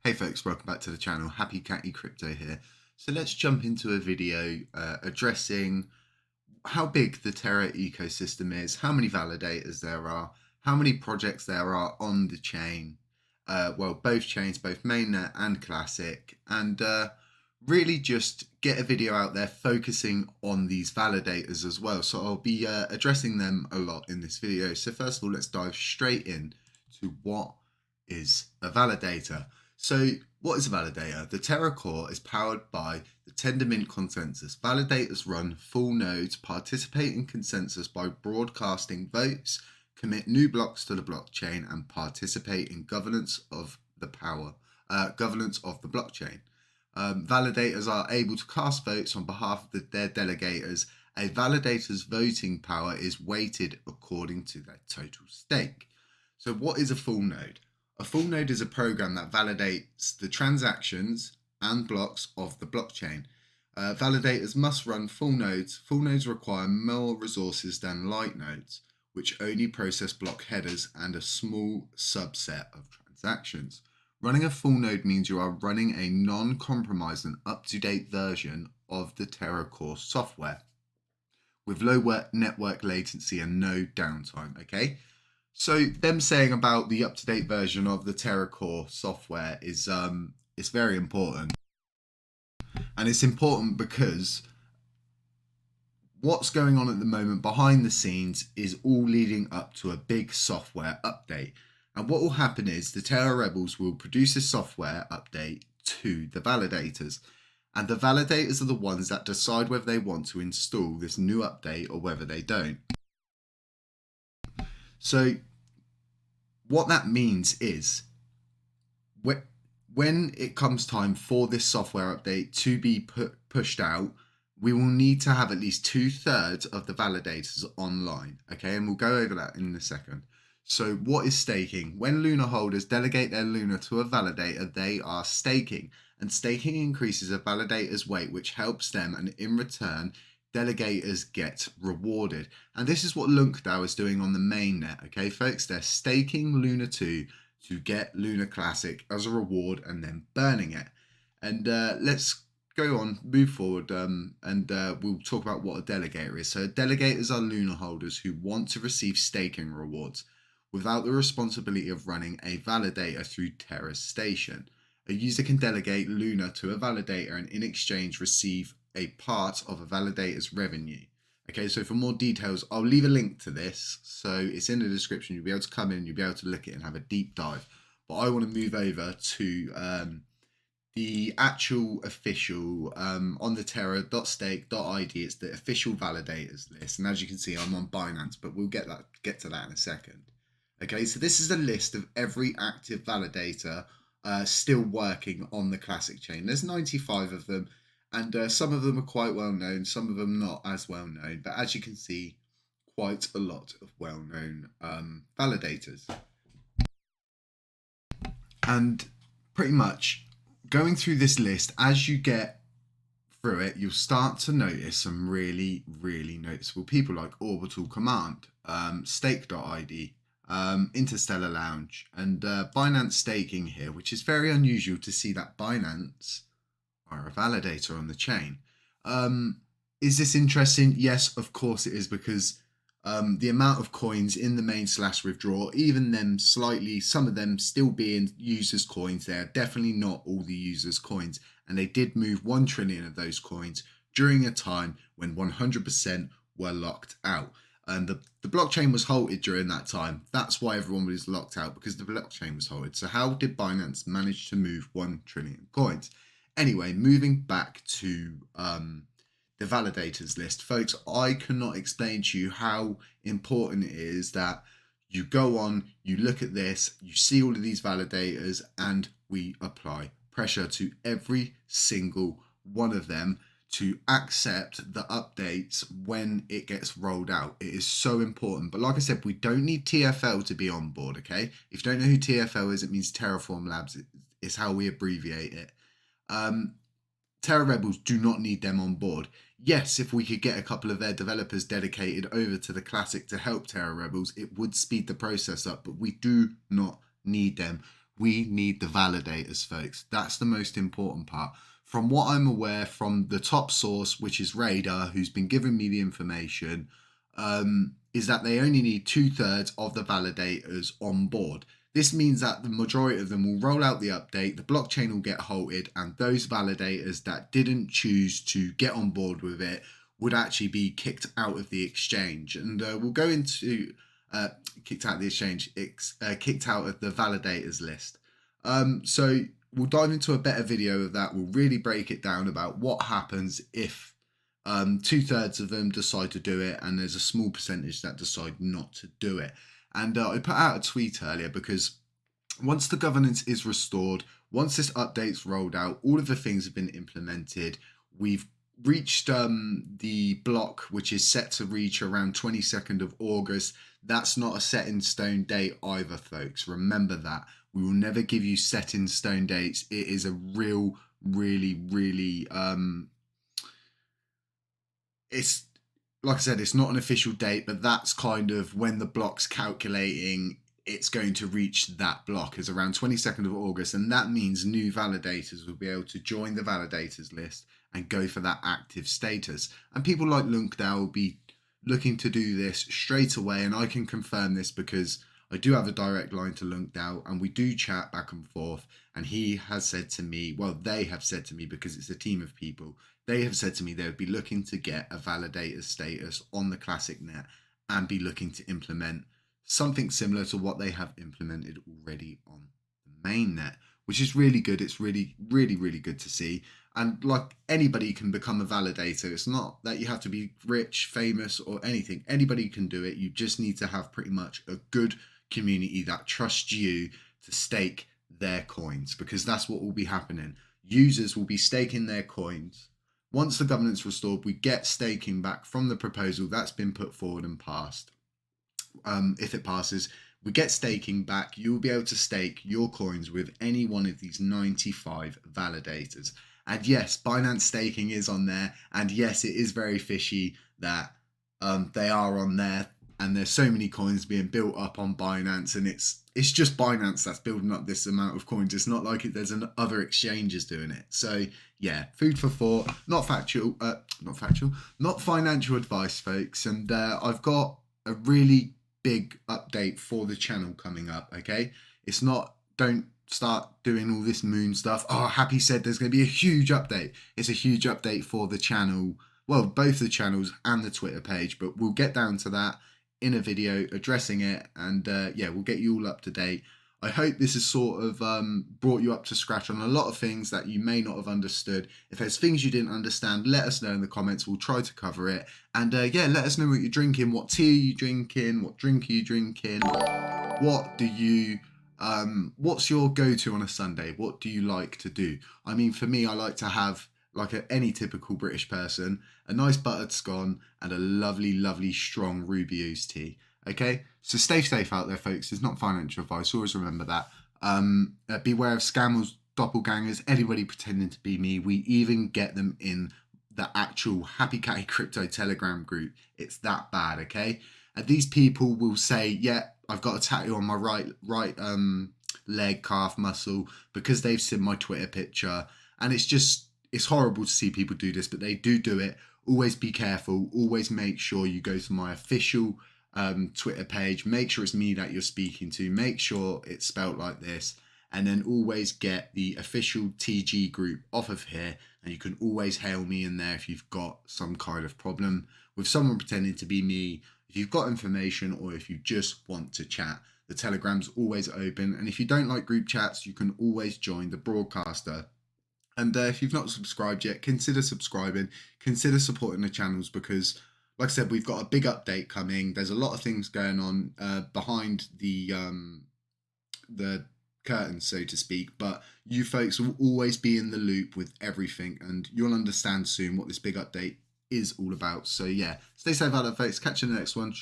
Hey folks, welcome back to the channel. HappyCattyCrypto here. So let's jump into a video addressing how big the Terra ecosystem is, how many validators there are, how many projects there are on the chain, well, both chains, both mainnet and classic, and really just get a video out there focusing on these validators as well. So I'll be addressing them a lot in this video. So first of all, let's dive straight in to what is a validator. So what is a validator? The Terra core is powered by the Tendermint consensus. Validators run full nodes, participate in consensus by broadcasting votes, commit new blocks to the blockchain, and participate in governance of the blockchain. Validators are able to cast votes on behalf of their delegators. A validator's voting power is weighted according to their total stake. So what is a full node? A full node is a program that validates the transactions and blocks of the blockchain. Validators must run full nodes. Full nodes require more resources than light nodes, which only process block headers and a small subset of transactions. Running a full node means you are running a non-compromised and up-to-date version of the Terra core software with low network latency and no downtime, okay? So them saying about the up-to-date version of the Terra core software is it's very important. And it's important because what's going on at the moment behind the scenes is all leading up to a big software update. And what will happen is the Terra rebels will produce a software update to the validators. And the validators are the ones that decide whether they want to install this new update or whether they don't. So what that means is when it comes time for this software update to be pushed out, we will need to have at least 2/3 of the validators online. Okay, and we'll go over that in a second. So what is staking? When Luna holders delegate their Luna to a validator, they are staking. And staking increases a validator's weight, which helps them, and in return, delegators get rewarded. And this is what LunkDAO is doing on the mainnet. Okay, folks, they're staking Luna 2 to get Luna Classic as a reward and then burning it. And let's go on, move forward, and we'll talk about what a delegator is. So delegators are Luna holders who want to receive staking rewards without the responsibility of running a validator through Terra's station. A user can delegate Luna to a validator and in exchange receive a part of a validator's revenue. Okay, so for more details, I'll leave a link to this. So it's in the description. You'll be able to come in, you'll be able to look at it and have a deep dive. But I want to move over to the actual official on the terra.stake.id. It's the official validators list. And as you can see, I'm on Binance, but we'll get to that in a second. Okay, so this is a list of every active validator still working on the classic chain. There's 95 of them, and some of them are quite well known, some of them not as well known, but as you can see, quite a lot of well-known validators. And pretty much going through this list, as you get through it, you'll start to notice some really, really noticeable people like Orbital Command, Stake.id, Interstellar Lounge, and Binance Staking here, which is very unusual to see that Binance are a validator on the chain. Is this interesting? Yes, of course it is, because the amount of coins in the main/withdraw, even them slightly, some of them still being users' coins, they are definitely not all the users' coins, and they did move 1 trillion of those coins during a time when 100% were locked out. And the blockchain was halted during that time. That's why everyone was locked out, because the blockchain was halted. So how did Binance manage to move 1 trillion coins? Anyway, moving back to the validators list, folks, I cannot explain to you how important it is that you go on, you look at this, you see all of these validators, and we apply pressure to every single one of them to accept the updates when it gets rolled out. It is so important. But like I said, we don't need TFL to be on board, okay? If you don't know who TFL is, it means Terraform Labs. It's how we abbreviate it. Terra rebels do not need them on board. Yes, if we could get a couple of their developers dedicated over to the classic to help Terra rebels, it would speed the process up, but we do not need them. We need the validators, folks. That's the most important part. From what I'm aware, from the top source, which is Radar, who's been giving me the information, is that they only need 2/3 of the validators on board. This means that the majority of them will roll out the update, the blockchain will get halted, and those validators that didn't choose to get on board with it would actually be kicked out of the exchange. And we'll go into kicked out of the exchange, kicked out of the validators list. So we'll dive into a better video of that. We'll really break it down about what happens if 2/3 of them decide to do it, and there's a small percentage that decide not to do it. And I put out a tweet earlier because once the governance is restored, once this update's rolled out, all of the things have been implemented. We've reached the block, which is set to reach around 22nd of August. That's not a set in stone date either, folks. Remember that. We will never give you set in stone dates. It is a really, it's like I said, it's not an official date, but that's kind of when the block's calculating it's going to reach that block is around 22nd of August. And that means new validators will be able to join the validators list and go for that active status. And people like Lunkdale will be looking to do this straight away. And I can confirm this because I do have a direct line to Lunkdale and we do chat back and forth. And he has said to me, well, they have said to me, because it's a team of people, they have said to me they would be looking to get a validator status on the Classic Net and be looking to implement something similar to what they have implemented already on the main net, which is really good. It's really good to see. And like, anybody can become a validator. It's not that you have to be rich, famous, or anything. Anybody can do it. You just need to have pretty much a good community that trusts you to stake their coins, because that's what will be happening. Users will be staking their coins. Once the governance restored, we get staking back from the proposal that's been put forward and passed. If it passes, we get staking back. You'll be able to stake your coins with any one of these 95 validators. And yes, Binance staking is on there. And yes, it is very fishy that they are on there. And there's so many coins being built up on Binance, and it's just Binance that's building up this amount of coins. It's not like there's other exchanges doing it. So yeah, food for thought. Not financial advice, folks. And I've got a really big update for the channel coming up. Okay, it's not, don't start doing all this moon stuff. Oh, Happy said there's going to be a huge update. It's a huge update for the channel. Well, both the channels and the Twitter page, but we'll get down to that in a video addressing it, and yeah, we'll get you all up to date. I hope this has sort of brought you up to scratch on a lot of things that you may not have understood. If there's things you didn't understand, let us know in the comments. We'll try to cover it. And yeah, let us know what you're drinking, what tea are you drinking, what drink are you drinking, what do you what's your go-to on a Sunday? What do you like to do? I mean, for me, I like to have, like any typical British person, a nice buttered scone and a lovely strong ruby oozed tea. Okay, so stay safe out there, folks. It's not financial advice. Always remember that. Beware of scammers, doppelgangers, anybody pretending to be me. We even get them in the actual HappyCattyCrypto Telegram group. It's that bad, okay? And these people will say, yeah, I've got a tattoo on my right leg, calf muscle, because they've seen my Twitter picture. And it's horrible to see people do this, but they do it. Always be careful. Always make sure you go to my official Twitter page. Make sure it's me that you're speaking to. Make sure it's spelt like this. And then always get the official TG group off of here. And you can always hail me in there if you've got some kind of problem with someone pretending to be me. If you've got information or if you just want to chat, the Telegram's always open. And if you don't like group chats, you can always join the broadcaster. And if you've not subscribed yet, consider subscribing, consider supporting the channels, because like I said, we've got a big update coming. There's a lot of things going on behind the curtain, so to speak, but you folks will always be in the loop with everything, and you'll understand soon what this big update is all about. So yeah, stay safe out there, folks. Catch you in the next one.